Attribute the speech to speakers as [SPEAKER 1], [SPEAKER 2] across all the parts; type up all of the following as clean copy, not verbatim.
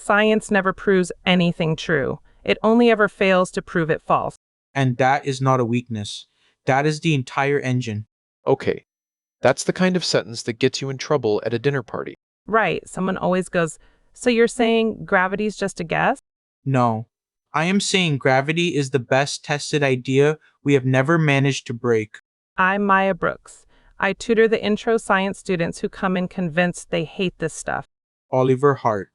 [SPEAKER 1] Science never proves anything true. It only ever fails to prove it false.
[SPEAKER 2] And that is not a weakness. That is the entire engine.
[SPEAKER 3] Okay, that's the kind of sentence that gets you in trouble at a dinner party.
[SPEAKER 1] Right, someone always goes, so you're saying gravity's just a guess?
[SPEAKER 2] No. I am saying gravity is the best tested idea we have never managed to break.
[SPEAKER 1] I'm Maya Brooks. I tutor the intro science students who come in convinced they hate this stuff.
[SPEAKER 2] Oliver Hart.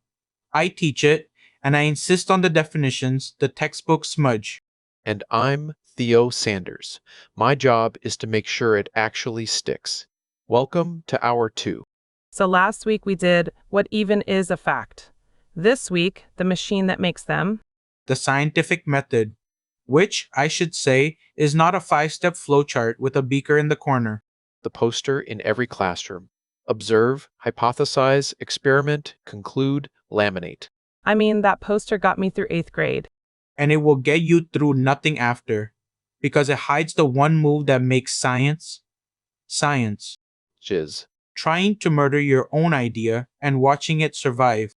[SPEAKER 2] I teach it, and I insist on the definitions, the textbook smudge.
[SPEAKER 3] And I'm Theo Sanders. My job is to make sure it actually sticks. Welcome to Hour 2.
[SPEAKER 1] So last week we did what even is a fact. This week, the machine that makes them.
[SPEAKER 2] The scientific method, which, I should say, is not a 5-step flowchart with a beaker in the corner.
[SPEAKER 3] The poster in every classroom. Observe, hypothesize, experiment, conclude, laminate.
[SPEAKER 1] I mean, that poster got me through 8th grade.
[SPEAKER 2] And it will get you through nothing after, because it hides the one move that makes science.
[SPEAKER 3] Jizz.
[SPEAKER 2] Trying to murder your own idea and watching it survive.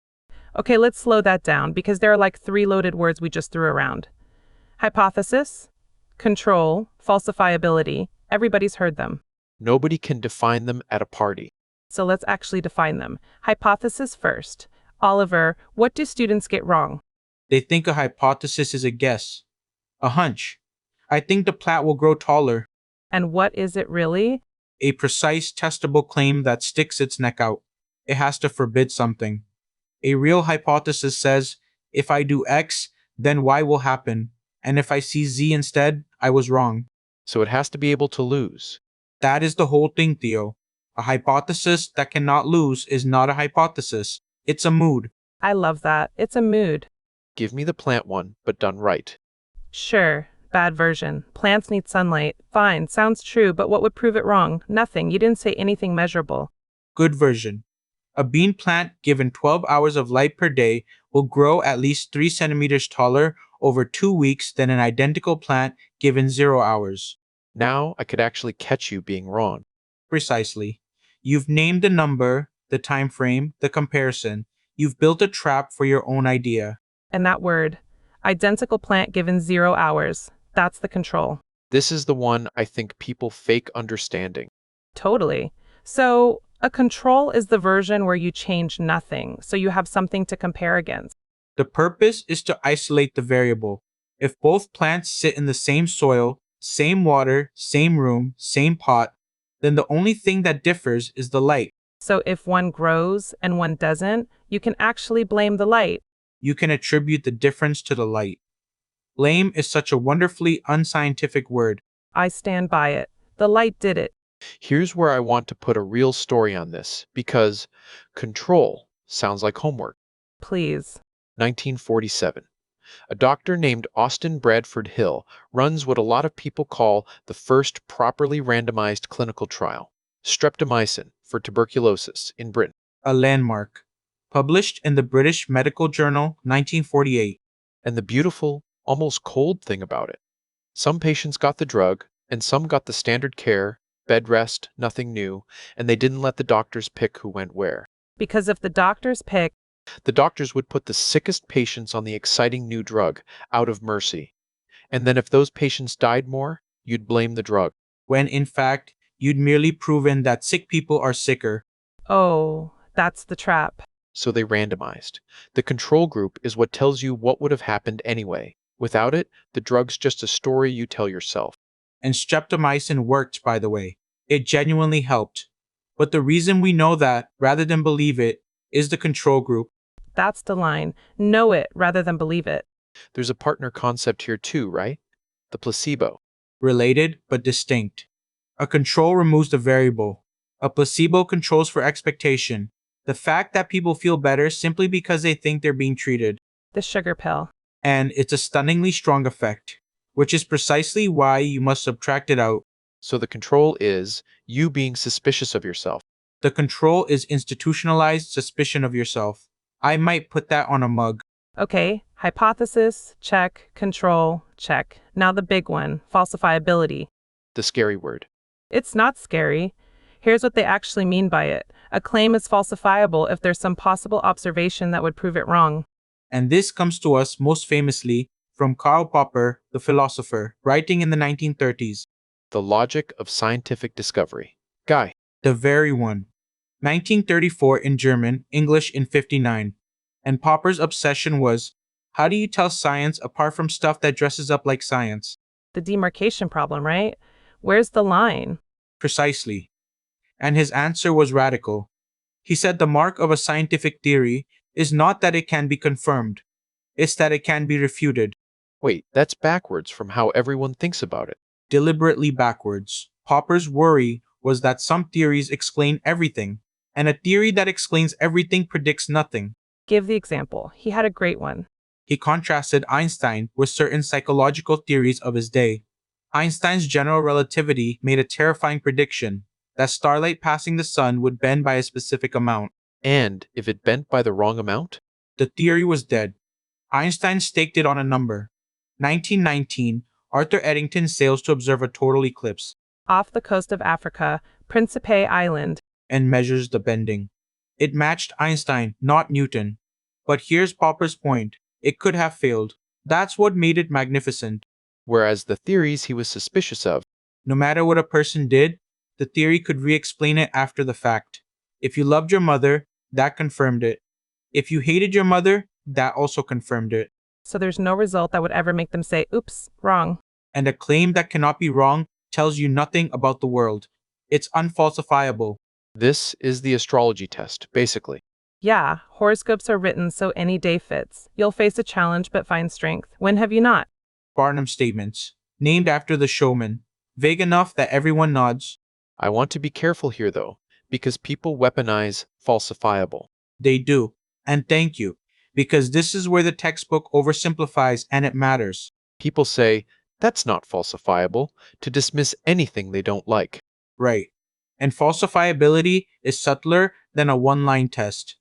[SPEAKER 1] Okay, let's slow that down because there are like 3 loaded words we just threw around. Hypothesis, control, falsifiability. Everybody's heard them.
[SPEAKER 3] Nobody can define them at a party.
[SPEAKER 1] So let's actually define them. Hypothesis first. Oliver, what do students get wrong?
[SPEAKER 2] They think a hypothesis is a guess, a hunch. I think the plant will grow taller.
[SPEAKER 1] And what is it really?
[SPEAKER 2] A precise, testable claim that sticks its neck out. It has to forbid something. A real hypothesis says, if I do X, then Y will happen. And if I see Z instead, I was wrong.
[SPEAKER 3] So it has to be able to lose.
[SPEAKER 2] That is the whole thing, Theo. A hypothesis that cannot lose is not a hypothesis. It's a mood.
[SPEAKER 1] I love that. It's a mood.
[SPEAKER 3] Give me the plant one, but done right.
[SPEAKER 1] Sure. Bad version. Plants need sunlight. Fine. Sounds true, but what would prove it wrong? Nothing. You didn't say anything measurable.
[SPEAKER 2] Good version. A bean plant given 12 hours of light per day will grow at least 3 centimeters taller over 2 weeks than an identical plant given 0 hours.
[SPEAKER 3] Now I could actually catch you being wrong.
[SPEAKER 2] Precisely. You've named the number, the time frame, the comparison. You've built a trap for your own idea.
[SPEAKER 1] And that word, identical plant given 0 hours. That's the control.
[SPEAKER 3] This is the one I think people fake understanding.
[SPEAKER 1] Totally. So a control is the version where you change nothing, so you have something to compare against.
[SPEAKER 2] The purpose is to isolate the variable. If both plants sit in the same soil, same water, same room, same pot, then the only thing that differs is the light.
[SPEAKER 1] So if one grows and one doesn't, you can actually blame the light.
[SPEAKER 2] You can attribute the difference to the light. Blame is such a wonderfully unscientific word.
[SPEAKER 1] I stand by it. The light did it.
[SPEAKER 3] Here's where I want to put a real story on this, because control sounds like homework.
[SPEAKER 1] Please.
[SPEAKER 3] 1947. A doctor named Austin Bradford Hill runs what a lot of people call the first properly randomized clinical trial, streptomycin for tuberculosis in Britain.
[SPEAKER 2] A landmark. Published in the British Medical Journal, 1948.
[SPEAKER 3] And the beautiful, almost cold thing about it, some patients got the drug, and some got the standard care, bed rest, nothing new, and they didn't let the doctors pick who went where.
[SPEAKER 1] Because if the doctors pick,
[SPEAKER 3] The doctors would put the sickest patients on the exciting new drug, out of mercy. And then if those patients died more, you'd blame the drug.
[SPEAKER 2] When in fact, you'd merely proven that sick people are sicker.
[SPEAKER 1] oh, that's the trap.
[SPEAKER 3] So they randomized. The control group is what tells you what would have happened anyway. Without it, the drug's just a story you tell yourself.
[SPEAKER 2] And streptomycin worked, by the way. It genuinely helped. But the reason we know that, rather than believe it, is the control group.
[SPEAKER 1] That's the line. Know it rather than believe it.
[SPEAKER 3] There's a partner concept here too, right? The placebo.
[SPEAKER 2] Related, but distinct. A control removes the variable. A placebo controls for expectation. The fact that people feel better simply because they think they're being treated.
[SPEAKER 1] The sugar pill.
[SPEAKER 2] And it's a stunningly strong effect, which is precisely why you must subtract it out.
[SPEAKER 3] So the control is you being suspicious of yourself.
[SPEAKER 2] The control is institutionalized suspicion of yourself. I might put that on a mug.
[SPEAKER 1] Okay, hypothesis, check. Control, check. Now the big one, falsifiability.
[SPEAKER 3] The scary word.
[SPEAKER 1] It's not scary. Here's what they actually mean by it. A claim is falsifiable if there's some possible observation that would prove it wrong.
[SPEAKER 2] And this comes to us most famously from Karl Popper, the philosopher, writing in the 1930s.
[SPEAKER 3] The logic of scientific discovery. Guy.
[SPEAKER 2] The very one. 1934 in German, English in 59. And Popper's obsession was, how do you tell science apart from stuff that dresses up like science?
[SPEAKER 1] The demarcation problem, right? Where's the line?
[SPEAKER 2] Precisely. And his answer was radical. He said the mark of a scientific theory is not that it can be confirmed, it's that it can be refuted.
[SPEAKER 3] Wait, that's backwards from how everyone thinks about it.
[SPEAKER 2] Deliberately backwards. Popper's worry was that some theories explain everything, and a theory that explains everything predicts nothing.
[SPEAKER 1] Give the example. He had a great one.
[SPEAKER 2] He contrasted Einstein with certain psychological theories of his day. Einstein's general relativity made a terrifying prediction that starlight passing the sun would bend by a specific amount.
[SPEAKER 3] And if it bent by the wrong amount?
[SPEAKER 2] The theory was dead. Einstein staked it on a number. 1919, Arthur Eddington sails to observe a total eclipse
[SPEAKER 1] Off the coast of Africa, Principe Island.
[SPEAKER 2] and measures the bending. It matched Einstein, not Newton. But here's Popper's point. It could have failed. That's what made it magnificent.
[SPEAKER 3] Whereas the theories he was suspicious of.
[SPEAKER 2] No matter what a person did, the theory could re-explain it after the fact. If you loved your mother, that confirmed it. If you hated your mother, that also confirmed it.
[SPEAKER 1] So there's no result that would ever make them say, oops, wrong.
[SPEAKER 2] And a claim that cannot be wrong tells you nothing about the world. It's unfalsifiable.
[SPEAKER 3] This is the astrology test, basically.
[SPEAKER 1] Yeah, horoscopes are written so any day fits. You'll face a challenge but find strength. When have you not?
[SPEAKER 2] Barnum statements, named after the showman, vague enough that everyone nods.
[SPEAKER 3] I want to be careful here, though, because people weaponize falsifiable.
[SPEAKER 2] They do. And thank you, because this is where the textbook oversimplifies and it matters.
[SPEAKER 3] People say, that's not falsifiable, to dismiss anything they don't like.
[SPEAKER 2] Right. And falsifiability is subtler than a one-line test.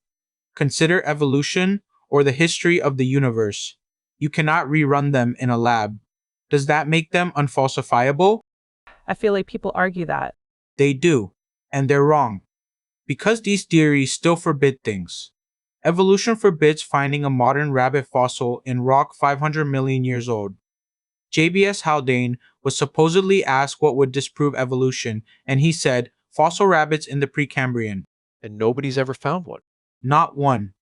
[SPEAKER 2] Consider evolution or the history of the universe. You cannot rerun them in a lab. Does that make them unfalsifiable?
[SPEAKER 1] I feel like people argue that.
[SPEAKER 2] They do, and they're wrong. Because these theories still forbid things. Evolution forbids finding a modern rabbit fossil in rock 500 million years old. JBS Haldane was supposedly asked what would disprove evolution, and he said, fossil rabbits in the Precambrian.
[SPEAKER 3] And nobody's ever found one.
[SPEAKER 2] Not one.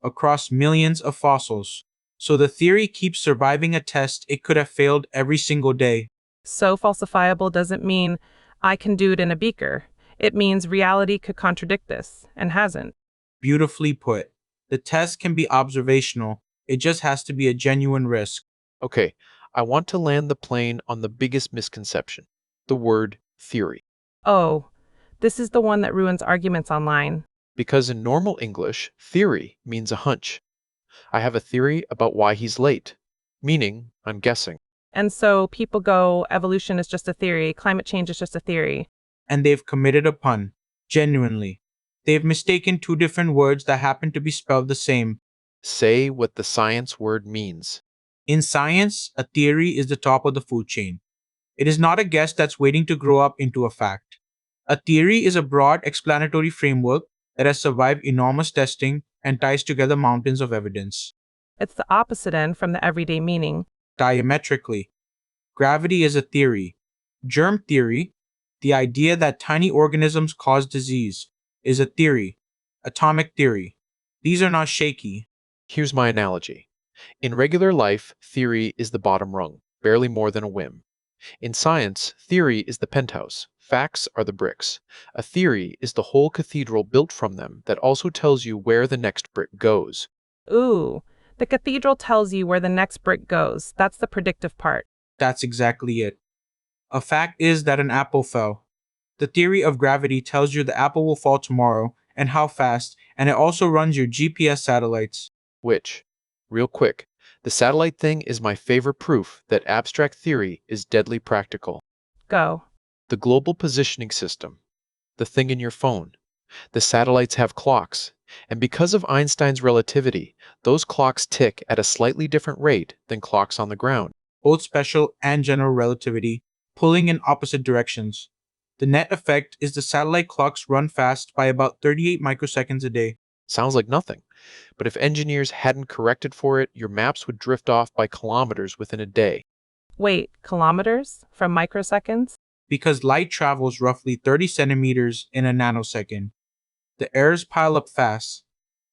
[SPEAKER 2] Across millions of fossils. So the theory keeps surviving a test it could have failed every single day.
[SPEAKER 1] So falsifiable doesn't mean I can do it in a beaker. It means reality could contradict this, and hasn't.
[SPEAKER 2] Beautifully put. The test can be observational. It just has to be a genuine risk.
[SPEAKER 3] Okay, I want to land the plane on the biggest misconception. The word theory.
[SPEAKER 1] Oh, this is the one that ruins arguments online.
[SPEAKER 3] Because in normal English, theory means a hunch. I have a theory about why he's late. Meaning, I'm guessing.
[SPEAKER 1] And so people go, evolution is just a theory, climate change is just a theory.
[SPEAKER 2] And they've committed a pun. Genuinely. They've mistaken two different words that happen to be spelled the same.
[SPEAKER 3] Say what the science word means.
[SPEAKER 2] In science, a theory is the top of the food chain. It is not a guess that's waiting to grow up into a fact. A theory is a broad explanatory framework that has survived enormous testing and ties together mountains of evidence.
[SPEAKER 1] It's the opposite end from the everyday meaning.
[SPEAKER 2] Diametrically. Gravity is a theory. Germ theory, the idea that tiny organisms cause disease, is a theory. Atomic theory. These are not shaky.
[SPEAKER 3] Here's my analogy. In regular life, theory is the bottom rung, barely more than a whim. In science, theory is the penthouse. Facts are the bricks. A theory is the whole cathedral built from them that also tells you where the next brick goes.
[SPEAKER 1] Ooh, the cathedral tells you where the next brick goes. That's the predictive part.
[SPEAKER 2] That's exactly it. A fact is that an apple fell. The theory of gravity tells you the apple will fall tomorrow and how fast, and it also runs your GPS satellites.
[SPEAKER 3] Which, real quick, the satellite thing is my favorite proof that abstract theory is deadly practical.
[SPEAKER 1] Go.
[SPEAKER 3] The global positioning system, the thing in your phone. The satellites have clocks, and because of Einstein's relativity, those clocks tick at a slightly different rate than clocks on the ground.
[SPEAKER 2] Both special and general relativity, pulling in opposite directions. The net effect is the satellite clocks run fast by about 38 microseconds a day.
[SPEAKER 3] Sounds like nothing, But if engineers hadn't corrected for it, your maps would drift off by kilometers within a day.
[SPEAKER 1] Wait, kilometers? From microseconds?
[SPEAKER 2] Because light travels roughly 30 centimeters in a nanosecond. The errors pile up fast.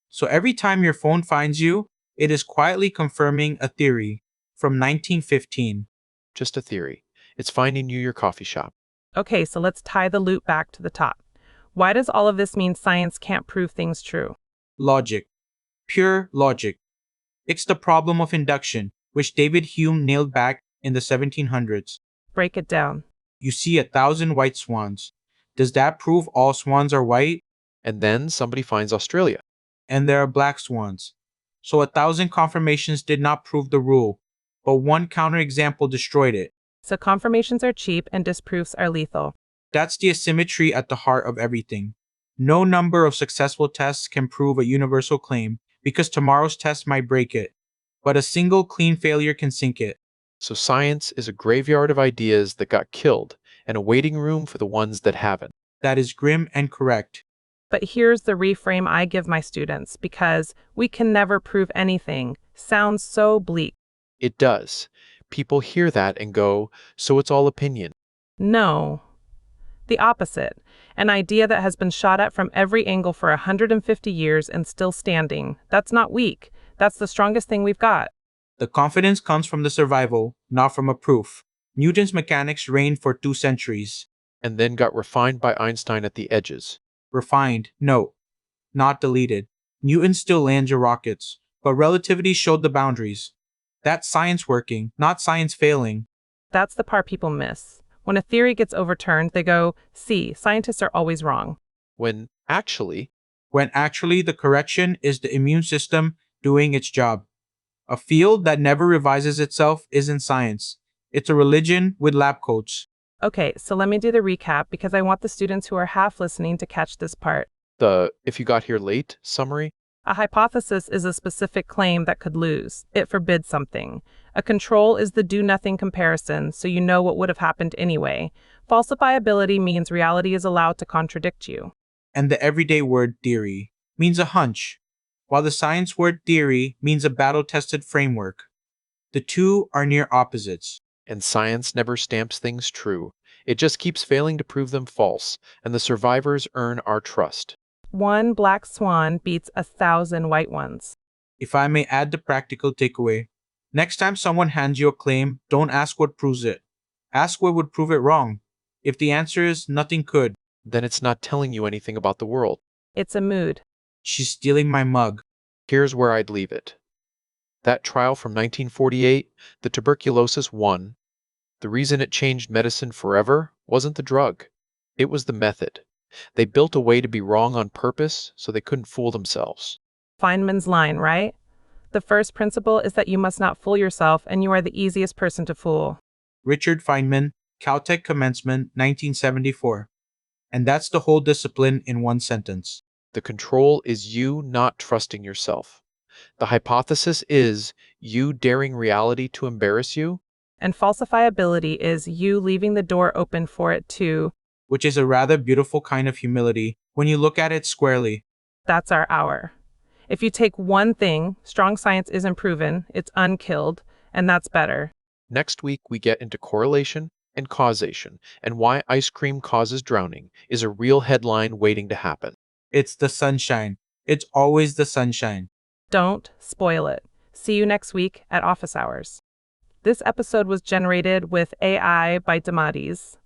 [SPEAKER 2] So every time your phone finds you, it is quietly confirming a theory from 1915.
[SPEAKER 3] Just a theory. It's finding you your coffee shop.
[SPEAKER 1] Okay, so let's tie the loop back to the top. Why does all of this mean science can't prove things true?
[SPEAKER 2] Logic. Pure logic. It's the problem of induction, which David Hume nailed back in the 1700s.
[SPEAKER 1] Break it down.
[SPEAKER 2] You see 1,000 white swans. Does that prove all swans are white?
[SPEAKER 3] And then somebody finds Australia.
[SPEAKER 2] And there are black swans. So 1,000 confirmations did not prove the rule, but one counterexample destroyed it.
[SPEAKER 1] So confirmations are cheap and disproofs are lethal.
[SPEAKER 2] That's the asymmetry at the heart of everything. No number of successful tests can prove a universal claim because tomorrow's test might break it, but a single clean failure can sink it.
[SPEAKER 3] So science is a graveyard of ideas that got killed and a waiting room for the ones that haven't.
[SPEAKER 2] That is grim and correct.
[SPEAKER 1] But here's the reframe I give my students because we can never prove anything. Sounds so bleak.
[SPEAKER 3] It does. People hear that and go, so it's all opinion.
[SPEAKER 1] No. The opposite. An idea that has been shot at from every angle for 150 years and still standing. That's not weak. That's the strongest thing we've got.
[SPEAKER 2] The confidence comes from the survival, not from a proof. Newton's mechanics reigned for 2 centuries.
[SPEAKER 3] And then got refined by Einstein at the edges.
[SPEAKER 2] Refined, no, not deleted. Newton still lands your rockets, but relativity showed the boundaries. That's science working, not science failing.
[SPEAKER 1] That's the part people miss. When a theory gets overturned, they go, see, scientists are always wrong.
[SPEAKER 3] When actually
[SPEAKER 2] The correction is the immune system doing its job. A field that never revises itself isn't science. It's a religion with lab coats.
[SPEAKER 1] Okay, so let me do the recap because I want the students who are half listening to catch this part.
[SPEAKER 3] the if you got here late summary.
[SPEAKER 1] A hypothesis is a specific claim that could lose. It forbids something. A control is the do-nothing comparison, so you know what would have happened anyway. Falsifiability means reality is allowed to contradict you.
[SPEAKER 2] And the everyday word theory means a hunch, while the science word theory means a battle-tested framework. The two are near opposites.
[SPEAKER 3] And science never stamps things true. It just keeps failing to prove them false, and the survivors earn our trust.
[SPEAKER 1] One black swan beats 1,000 white ones.
[SPEAKER 2] If I may add the practical takeaway, next time someone hands you a claim, don't ask what proves it. Ask what would prove it wrong. If the answer is nothing could,
[SPEAKER 3] Then it's not telling you anything about the world.
[SPEAKER 1] It's a mood.
[SPEAKER 2] she's stealing my mug.
[SPEAKER 3] Here's where I'd leave it. That trial from 1948, the tuberculosis won. The reason it changed medicine forever wasn't the drug. It was the method. They built a way to be wrong on purpose so they couldn't fool themselves.
[SPEAKER 1] Feynman's line, right? The first principle is that you must not fool yourself, and you are the easiest person to fool.
[SPEAKER 2] Richard Feynman, Caltech Commencement, 1974. And that's the whole discipline in one sentence.
[SPEAKER 3] The control is you not trusting yourself. The hypothesis is you daring reality to embarrass you.
[SPEAKER 1] And falsifiability is you leaving the door open for it to.
[SPEAKER 2] Which is a rather beautiful kind of humility when you look at it squarely.
[SPEAKER 1] That's our hour. If you take one thing, strong science isn't proven, it's unkilled, and that's better.
[SPEAKER 3] Next week, we get into correlation and causation, and why ice cream causes drowning is a real headline waiting to happen.
[SPEAKER 2] It's the sunshine. It's always the sunshine.
[SPEAKER 1] Don't spoil it. See you next week at office hours. This episode was generated with AI by Demades.